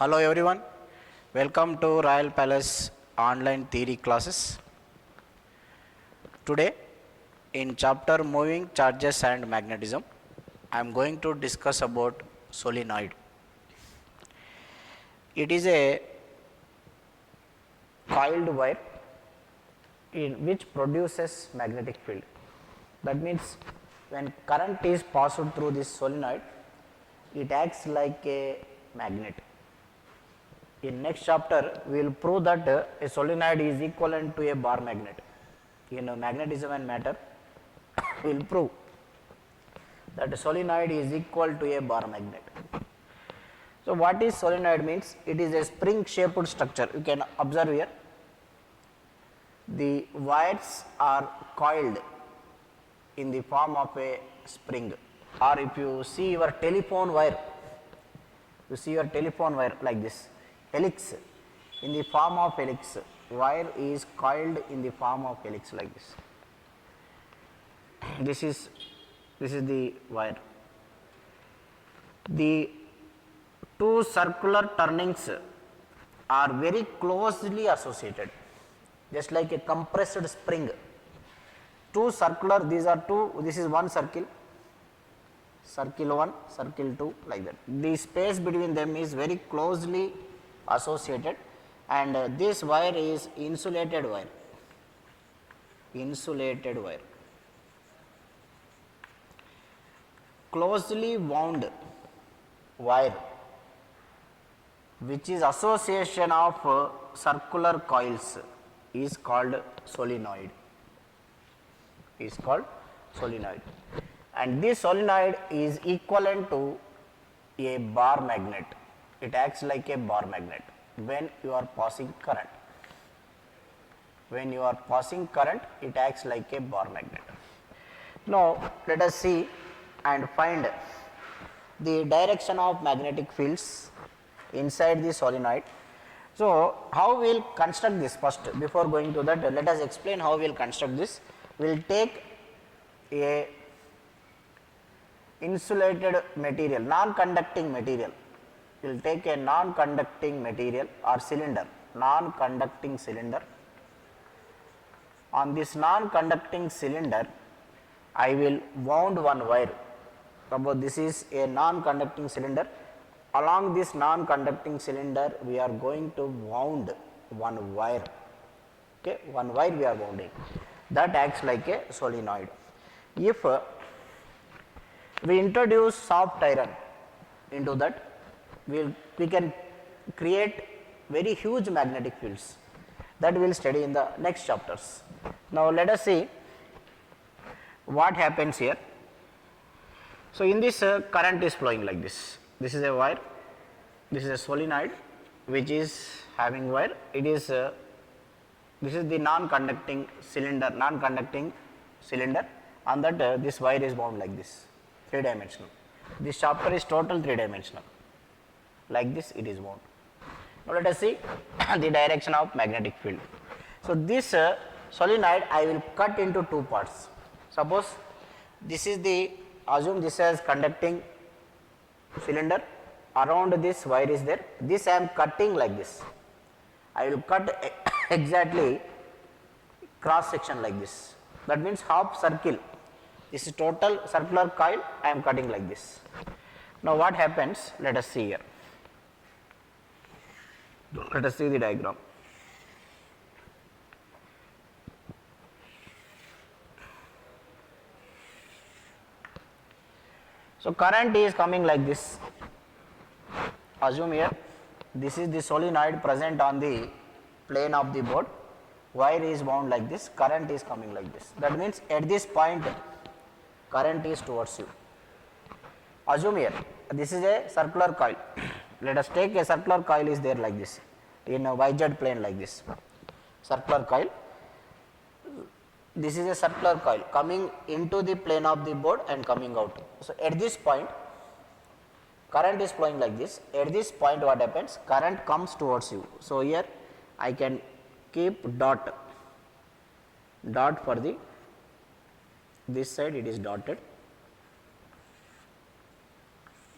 Hello everyone, welcome to Royal Palace online theory classes. Today in chapter moving charges and magnetism, I am going to discuss about solenoid. It is a coiled wire in which produces magnetic field. That means when current is passed through this solenoid, it acts like a magnet. In next chapter, we will prove that a solenoid is equivalent to a bar magnet. In magnetism and matter, we will prove that a solenoid is equal to a bar magnet. So, what is solenoid means? It is a spring shaped structure. You can observe here. The wires are coiled in the form of a spring, or if you see your telephone wire, like this. Helix, in the form of helix, wire is coiled in the form of helix like this. This is the wire. The two circular turnings are very closely associated, just like a compressed spring. Two circular, these are two, this is one circle, circle 1, circle 2, like that. The space between them is very closely associated, and this wire is insulated wire, closely wound wire, which is association of circular coils, is called solenoid, and this solenoid is equivalent to a bar magnet. It acts like a bar magnet when you are passing current. It acts like a bar magnet. Now, let us see and find the direction of magnetic fields inside the solenoid. So, how we will construct this first? Before going to that, let us explain how we will construct this. We will take a insulated material, non-conducting material. We will take a non-conducting material or cylinder, non-conducting cylinder. On this non-conducting cylinder, I will wound one wire. Suppose this is a non-conducting cylinder. Along this non-conducting cylinder, we are going to wound one wire. Okay, one wire we are wounding. That acts like a solenoid. If we introduce soft iron into that, we can create very huge magnetic fields that we will study in the next chapters. Now, let us see what happens here. So, in this current is flowing like this. This is a wire, this is a solenoid which is having wire. It is this is the non-conducting cylinder, and that this wire is bound like this, 3-dimensional. This chapter is total 3-dimensional. Like this it is wound. Now, let us see the direction of magnetic field. So, this solenoid I will cut into two parts. Suppose this is the, assume this as conducting cylinder, around this wire is there, this I am cutting like this. I will cut exactly cross section like this. That means half circle. This is total circular coil, I am cutting like this. Now, what happens? Let us see here. Let us see the diagram. So, current is coming like this. Assume here, this is the solenoid present on the plane of the board. Wire is wound like this, current is coming like this. That means at this point, current is towards you. Assume here, this is a circular coil. Let us take a circular coil is there like this, in a YZ plane like this. Circular coil. This is a circular coil coming into the plane of the board and coming out. So, at this point, current is flowing like this. At this point, what happens? Current comes towards you. So, here I can keep dot for the, this side it is dotted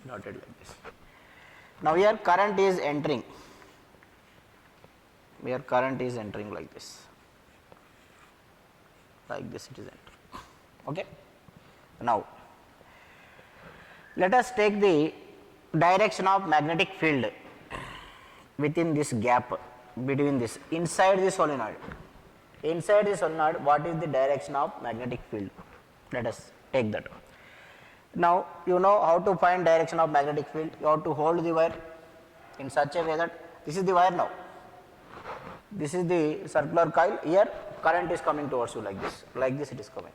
like this. Now here current is entering, here current is entering like this it is entering. Okay. Now let us take the direction of magnetic field within this gap between this, inside the solenoid. Inside the solenoid, what is the direction of magnetic field? Let us take that. Now you know how to find direction of magnetic field. You have to hold the wire in such a way that this is the wire now. This is the circular coil. Here current is coming towards you like this it is coming.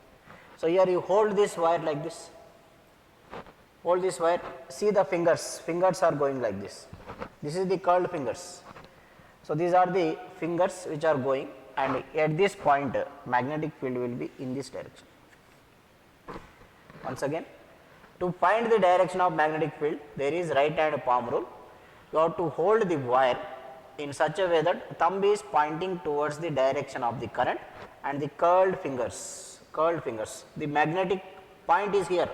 So here you hold this wire like this. Hold this wire, see the fingers are going like this. This is the curled fingers. So these are the fingers which are going, and at this point magnetic field will be in this direction. Once again, to find the direction of magnetic field, there is right hand palm rule. You have to hold the wire in such a way that thumb is pointing towards the direction of the current and the curled fingers, the magnetic point is here.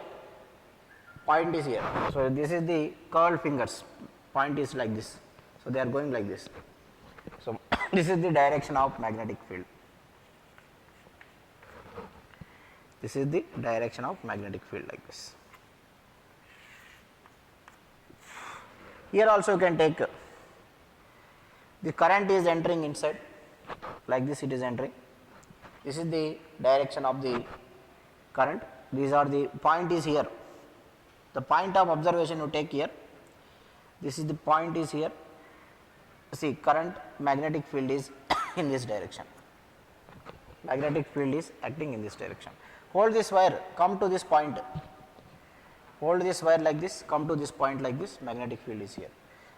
So this is the curled fingers, point is like this. So they are going like this. So this is the direction of magnetic field. This is the direction of magnetic field like this. Here also you can take, the current is entering inside, like this it is entering. This is the direction of the current. These are the point is here. The point of observation you take here. This is the point is here. See, current, magnetic field is in this direction. Magnetic field is acting in this direction. Hold this wire, come to this point. Hold this wire like this, come to this point like this, magnetic field is here.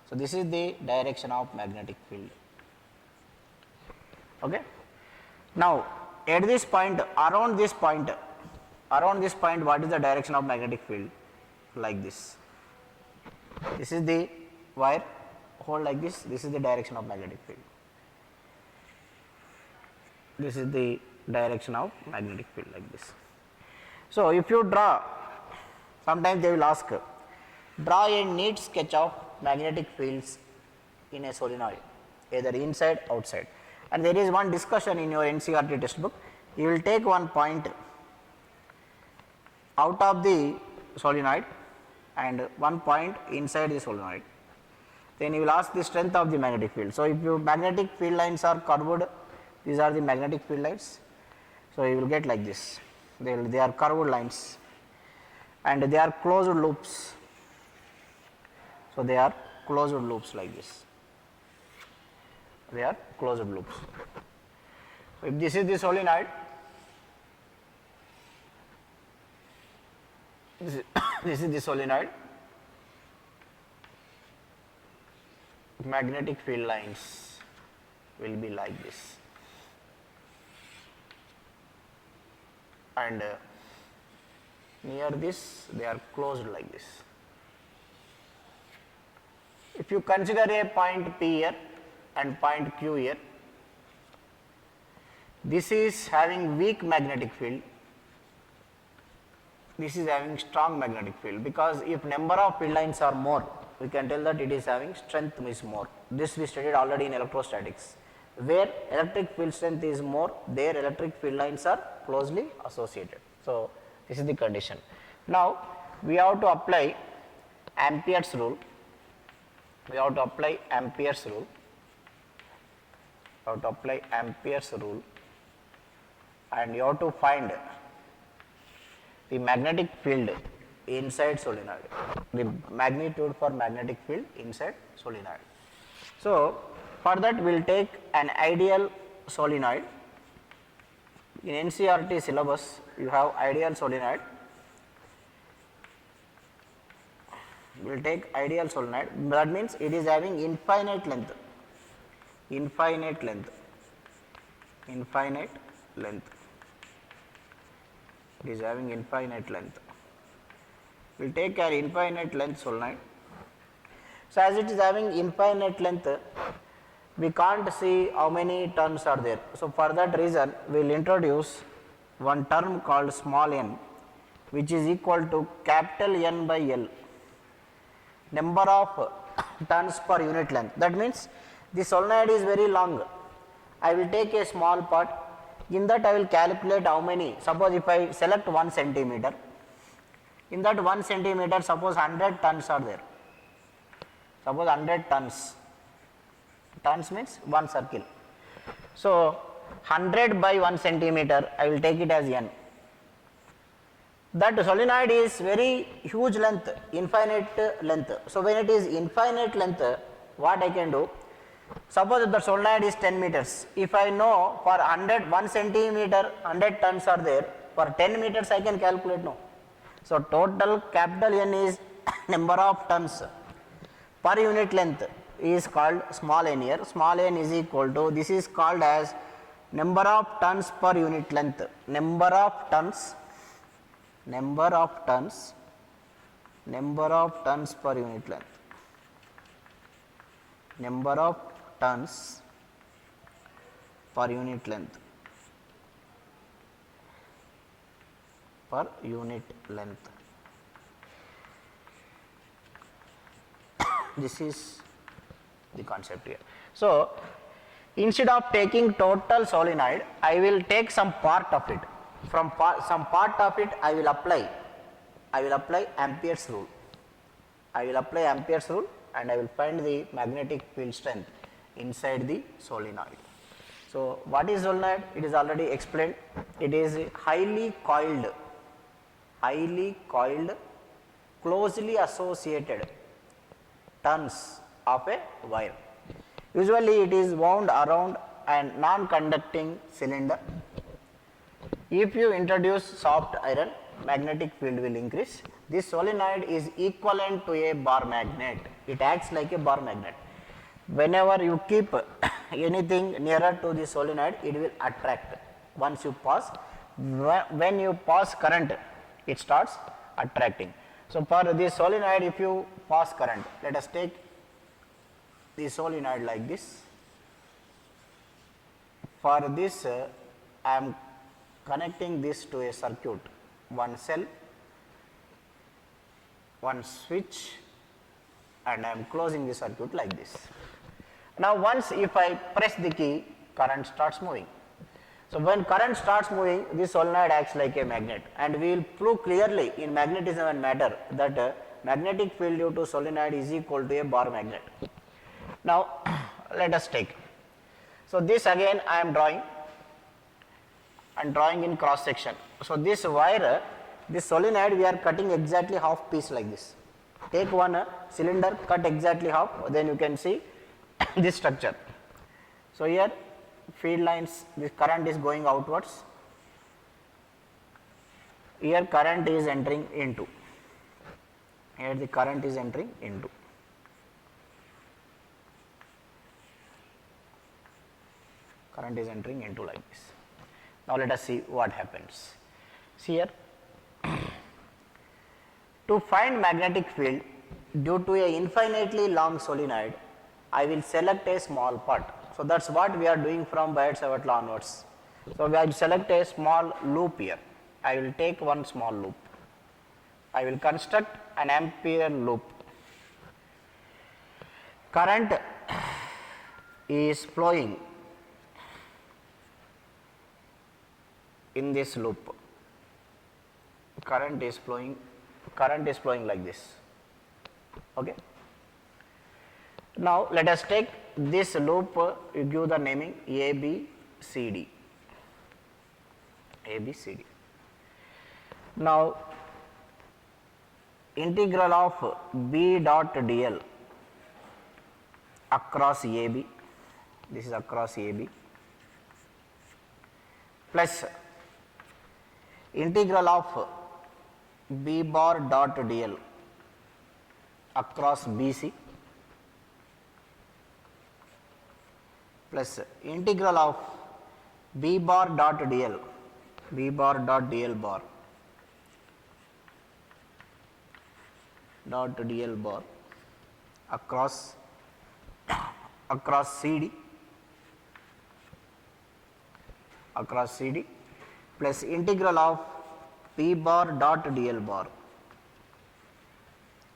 So this is the direction of magnetic field. Okay. Now at this point, around this point, what is the direction of magnetic field? Like this. This is the wire, hold like this, this is the direction of magnetic field. This is the direction of magnetic field like this. So if you draw, sometimes they will ask, draw a neat sketch of magnetic fields in a solenoid, either inside, outside. And there is one discussion in your NCERT textbook. You will take one point out of the solenoid and one point inside the solenoid. Then you will ask the strength of the magnetic field. So if your magnetic field lines are curved, these are the magnetic field lines. So you will get like this. They are curved lines and they are closed loops. So they are closed loops like this. They are closed loops. So if this is the solenoid, this is the solenoid, magnetic field lines will be like this, and near this they are closed like this. If you consider a point P here and point Q here, this is having weak magnetic field, this is having strong magnetic field, because if number of field lines are more, we can tell that it is having strength is more. This we studied already in electrostatics. Where electric field strength is more, their electric field lines are closely associated. So this is the condition. Now we have to apply Ampere's rule. We have to apply Ampere's rule. We have to apply Ampere's rule, and you have to find the magnetic field inside solenoid, the magnitude for magnetic field inside solenoid. So for that we will take an ideal solenoid. In NCERT syllabus you have ideal solenoid. We will take ideal solenoid, that means it is having infinite length, infinite length, infinite length. It is having infinite length. We will take an infinite length solenoid. So as it is having infinite length, we can't see how many turns are there. So for that reason, we will introduce one term called small n, which is equal to capital N by L. Number of tons per unit length. That means the solenoid is very long. I will take a small part, in that I will calculate how many. Suppose if I select 1 centimeter, in that 1 centimeter suppose 100 tons are there. Suppose 100 tons, tons means 1 circle. So 100 by 1 centimeter, I will take it as n. That solenoid is very huge length, infinite length. So when it is infinite length, what I can do? Suppose the solenoid is 10 meters. If I know for 1 centimeter 100 tons are there, for 10 meters I can calculate no. So total capital N is number of tons per unit length is called small n here. Small n is equal to, this is called as number of tons per unit length. Number of tons per unit length. Number of tons per unit length. Per unit length. This is the concept here. So instead of taking total solenoid, I will take some part of it. From some part of it I will apply Ampere's rule. I will apply Ampere's rule and I will find the magnetic field strength inside the solenoid. So what is solenoid? It is already explained. It is highly coiled, closely associated turns of a wire. Usually it is wound around a non-conducting cylinder. If you introduce soft iron, magnetic field will increase. This solenoid is equivalent to a bar magnet. It acts like a bar magnet. Whenever you keep anything nearer to the solenoid, it will attract. Once you pass, when you pass current, it starts attracting. So for this solenoid, if you pass current, let us take the solenoid like this. For this, I am connecting this to a circuit, one cell, one switch, and I am closing the circuit like this. Now once if I press the key, current starts moving. So when current starts moving, this solenoid acts like a magnet, and we will prove clearly in magnetism and matter that magnetic field due to solenoid is equal to a bar magnet. Now let us take. So this again I am drawing in cross section. So this wire, this solenoid we are cutting exactly half piece like this. Take one cylinder, cut exactly half, then you can see this structure. So here field lines, this current is going outwards. Here current is entering into. Here the current is entering into. Current is entering into like this. Now let us see what happens. See here, to find magnetic field due to a infinitely long solenoid, I will select a small part. So that's what we are doing from Biot-Savart law onwards. So I will select a small loop here. I will take one small loop. I will construct an Ampere loop. Current is flowing in this loop. Current is flowing like this. Okay. Now let us take this loop, you give the naming ABCD. ABCD. Now integral of B dot dl across AB, this is across AB, plus integral of B bar dot dl across BC, plus integral of B bar dot dl, B bar dot dl bar dot dl bar across CD, plus integral of P bar dot dl bar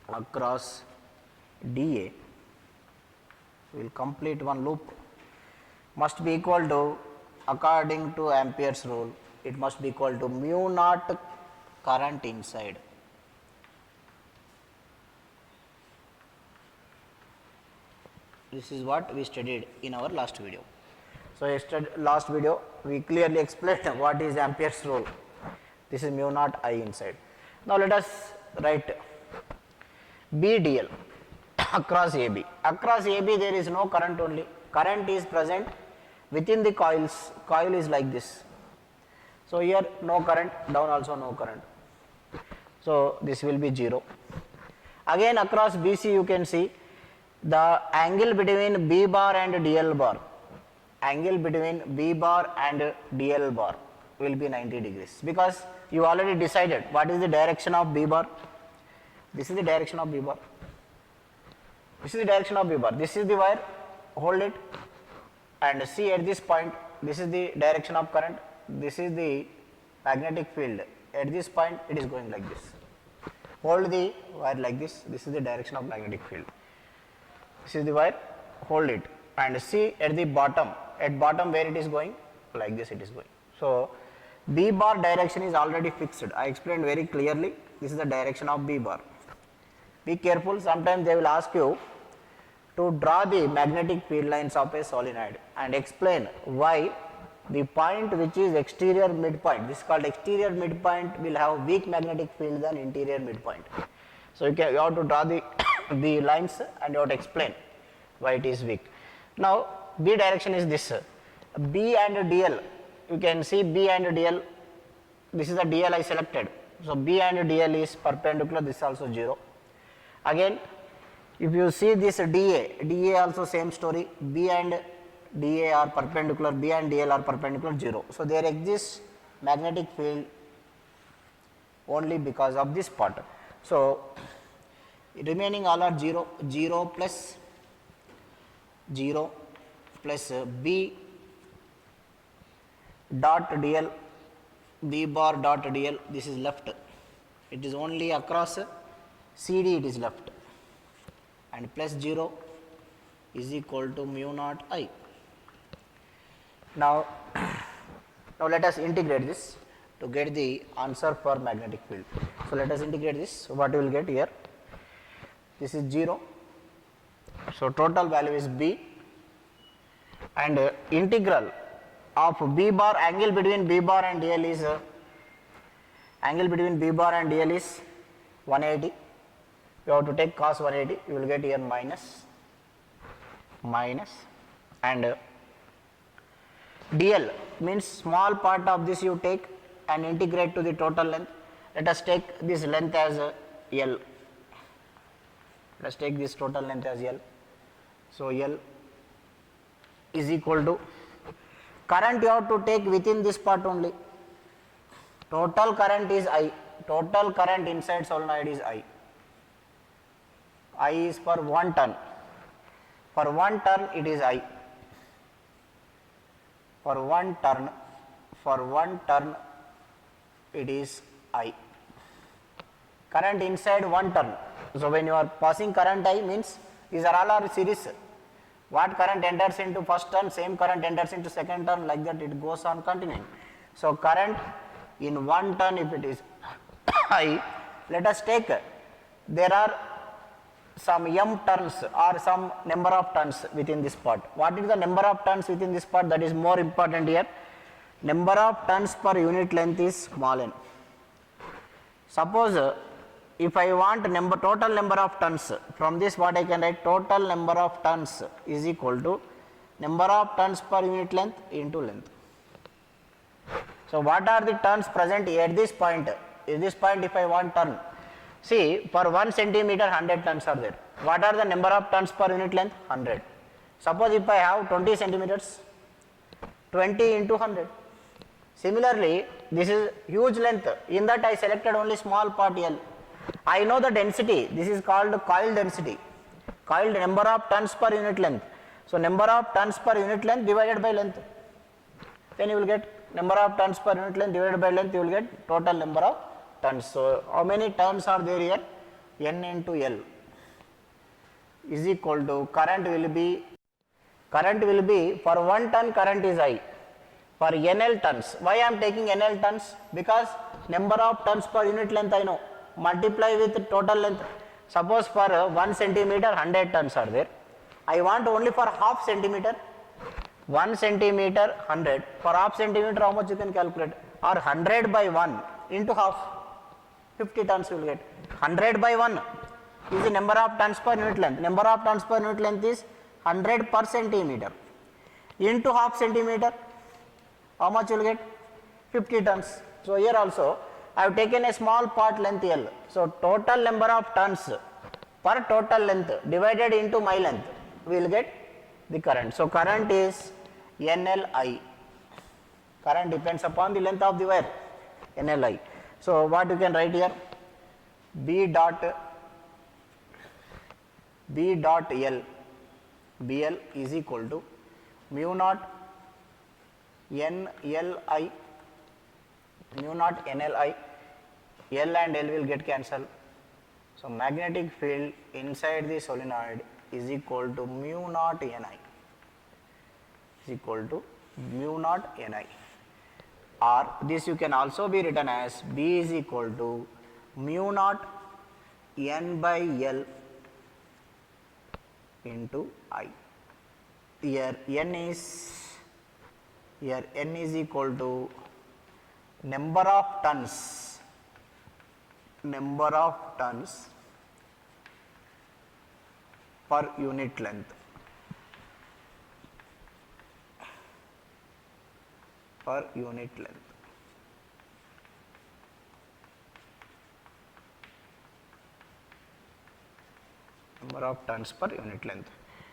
across DA we will complete one loop, must be equal to, according to Ampere's rule, it must be equal to mu naught current inside. This is what we studied in our last video. So, last video we clearly explained what is Ampere's rule. This is mu naught I inside. Now, let us write BDL across AB. Across AB there is no current only. Current is present within the coils. Coil is like this. So, here no current, down also no current. So, this will be 0. Again across BC you can see the angle between B bar and DL bar. Angle between B bar and DL bar will be 90 degrees, because you already decided what is the direction of B bar. This is the direction of B bar. This is the direction of B bar. This is the wire, hold it and see at this point, this is the direction of current, this is the magnetic field. At this point it is going like this. Hold the wire like this, this is the direction of magnetic field. This is the wire, hold it and see at the bottom, at bottom where it is going, like this it is going. So, B bar direction is already fixed. I explained very clearly, this is the direction of B bar. Be careful, sometimes they will ask you to draw the magnetic field lines of a solenoid and explain why the point which is exterior midpoint, this is called exterior midpoint, will have weak magnetic field than interior midpoint. So, you have to draw the, the lines and you have to explain why it is weak. Now, B direction is this, B and DL, you can see B and DL, this is the DL I selected. So, B and DL is perpendicular, this is also 0. Again, if you see this DA also same story, B and DA are perpendicular, B and DL are perpendicular, 0. So, there exists magnetic field only because of this part. So, remaining all are 0, 0 plus B dot DL, B bar dot DL, this is left. It is only across CD it is left, and plus 0 is equal to mu naught I. Now, let us integrate this to get the answer for magnetic field. So, let us integrate this. So, what we will get here? This is 0. So, total value is B, and integral of B bar, angle between B bar and DL is angle between B bar and DL is 180. You have to take cos 180, you will get here minus and DL means small part of this you take and integrate to the total length. Let us take this length as L. Let us take this total length as L. So, L is equal to, current you have to take within this part only. Total current is I. Total current inside solenoid is I. I is for 1 turn. For 1 turn it is I. For 1 turn it is I. Current inside 1 turn. So, when you are passing current I means these are all are series. What current enters into first turn, same current enters into second turn, like that it goes on continuing. So, current in 1 turn if it is I, let us take, there are some m turns or some number of turns within this part. What is the number of turns within this part? That is more important here. Number of turns per unit length is small n. Suppose if I want total number of turns, from this what I can write, total number of turns is equal to number of turns per unit length into length. So, what are the turns present at this point? At this point if I want turn, see, for 1 centimeter 100 turns are there. What are the number of turns per unit length? 100. Suppose if I have 20 centimeters, 20 into 100. Similarly, this is huge length, in that I selected only small part L. I know the density, this is called coil density, coil number of turns per unit length. So, number of turns per unit length divided by length, then you will get number of turns per unit length divided by length, you will get total number of turns. So, how many turns are there here? N into L is equal to, current will be Current will be, for 1 ton current is I, for NL tons. Why I am taking NL tons? Because number of tons per unit length I know, multiply with total length. Suppose for 1 centimeter 100 tons are there, I want only for half centimeter, 1 centimeter 100, for half centimeter how much you can calculate, or 100 by 1 into half, 50 tons you will get. 100 by 1 is the number of tons per unit length, number of tons per unit length is 100 per centimeter, into half centimeter, how much you will get, 50 tons. So here also I have taken a small part length L. So total number of tons per total length divided into my length, we will get the current. So current is NLI. Current depends upon the length of the wire, NLI. So what you can write here, B dot L, BL is equal to mu naught NLI, mu naught NLI, L and L will get cancelled. So magnetic field inside the solenoid is equal to mu naught Ni, is equal to mu naught Ni, or this you can also be written as B is equal to mu naught N by L into I. Here N is equal to number of tons per unit length, number of tons per unit length.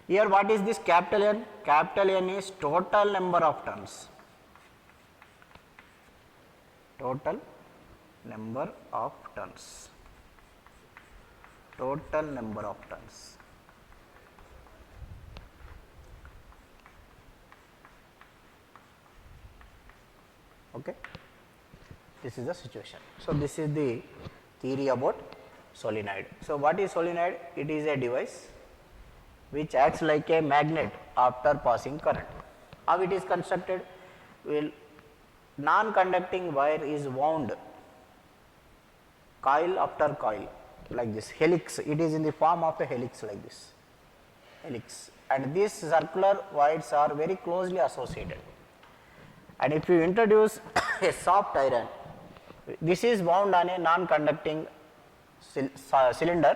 Here what is this capital N? Capital N is total number of tons, total number of tons, total number of tons. Okay, this is the situation. So this is the theory about solenoid. So what is solenoid? It is a device which acts like a magnet after passing current. How it is constructed? Well, non-conducting wire is wound coil after coil like this, helix. It is in the form of a helix like this, helix, and these circular wires are very closely associated. And if you introduce a soft iron, this is wound on a non-conducting cylinder.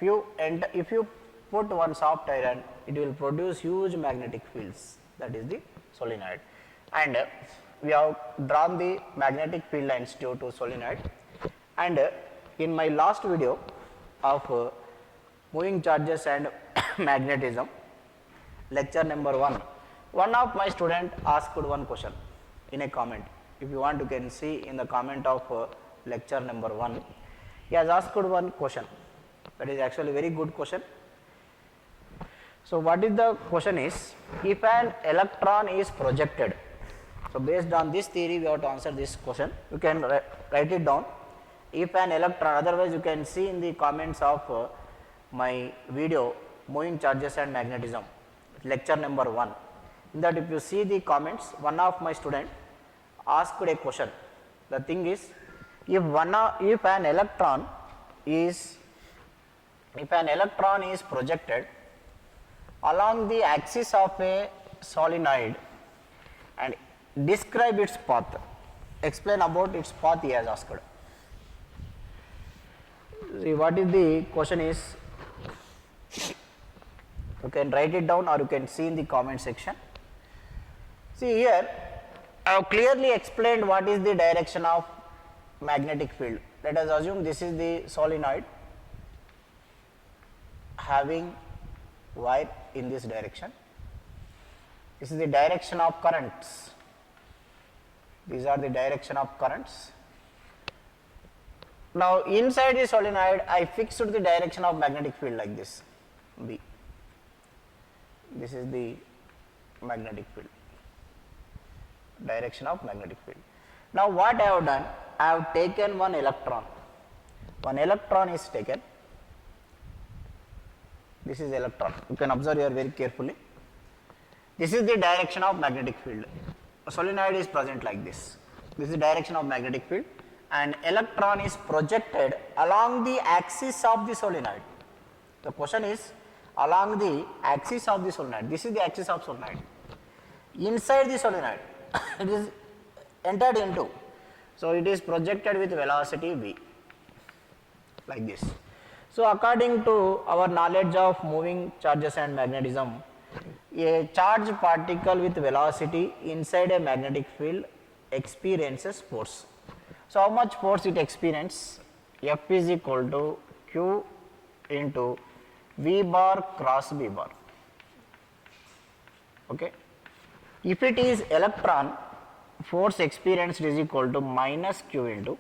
If you put one soft iron, it will produce huge magnetic fields, that is the solenoid. And we have drawn the magnetic field lines due to solenoid. And in my last video of moving charges and magnetism, lecture number 1, one of my student asked one question in a comment. If you want, you can see in the comment of lecture number 1. He has asked one question, that is actually very good question. So what is the question is, if an electron is projected, so based on this theory we have to answer this question. You can write it down. If an electron, otherwise you can see in the comments of my video moving charges and magnetism, lecture number 1. In that, if you see the comments, one of my student asked a question. The thing is, if an electron is projected along the axis of a solenoid and describe its path, explain about its path, he has asked. See what is the question is, you can write it down or you can see in the comment section. See here, I have clearly explained what is the direction of magnetic field. Let us assume this is the solenoid having wire in this direction. This is the direction of currents. These are the direction of currents. Now inside the solenoid, I fixed the direction of magnetic field like this, B. This is the magnetic field, direction of magnetic field. Now what I have done, I have taken one electron. One electron is taken. This is electron. You can observe here very carefully. This is the direction of magnetic field. A solenoid is present like this. This is the direction of magnetic field, and electron is projected along the axis of the solenoid. The question is along the axis of the solenoid. This is the axis of solenoid. Inside the solenoid, it is entered into. So it is projected with velocity v, like this. So according to our knowledge of moving charges and magnetism, a charged particle with velocity inside a magnetic field experiences force. So how much force it experiences? F is equal to Q into V bar cross V bar. Okay. If it is electron, force experienced is equal to minus Q into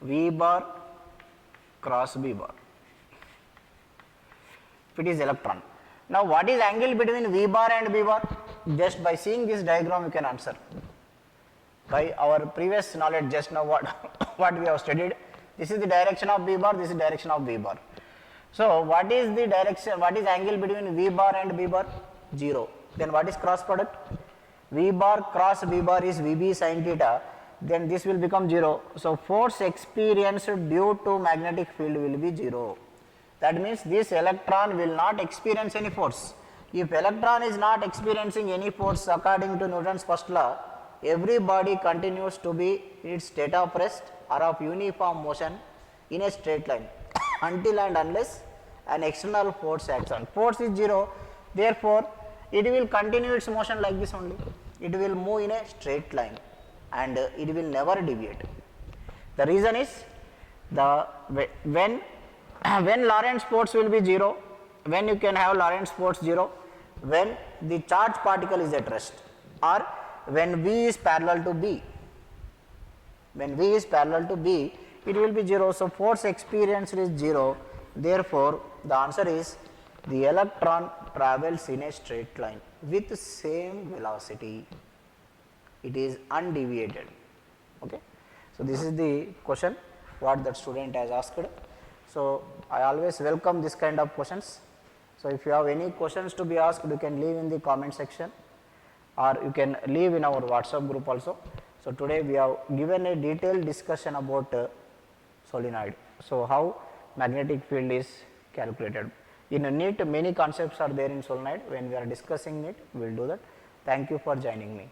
V bar cross V bar. If it is electron. Now what is angle between V bar and V bar? Just by seeing this diagram you can answer. By our previous knowledge just now what we have studied, this is the direction of V bar, this is the direction of V bar. So what is the direction, what is angle between V bar and V bar? 0. Then what is cross product? V bar cross V bar is Vb sin theta, then this will become 0. So force experienced due to magnetic field will be 0. That means this electron will not experience any force. If electron is not experiencing any force according to Newton's first law, every body continues to be in its state of rest or of uniform motion in a straight line until and unless an external force acts on. Force is 0, therefore it will continue its motion like this only. It will move in a straight line and it will never deviate. The reason is when Lorentz force will be 0, when you can have Lorentz force 0, when the charged particle is at rest or when V is parallel to B. When V is parallel to B, it will be 0. So force experienced is 0. Therefore, the answer is the electron travels in a straight line with same velocity. It is undeviated. Okay. So this is the question what that student has asked. So I always welcome this kind of questions. So if you have any questions to be asked, you can leave in the comment section or you can leave in our WhatsApp group also. So today we have given a detailed discussion about solenoid. So how magnetic field is calculated. In a NEET many concepts are there in solenoid. When we are discussing it, we will do that. Thank you for joining me.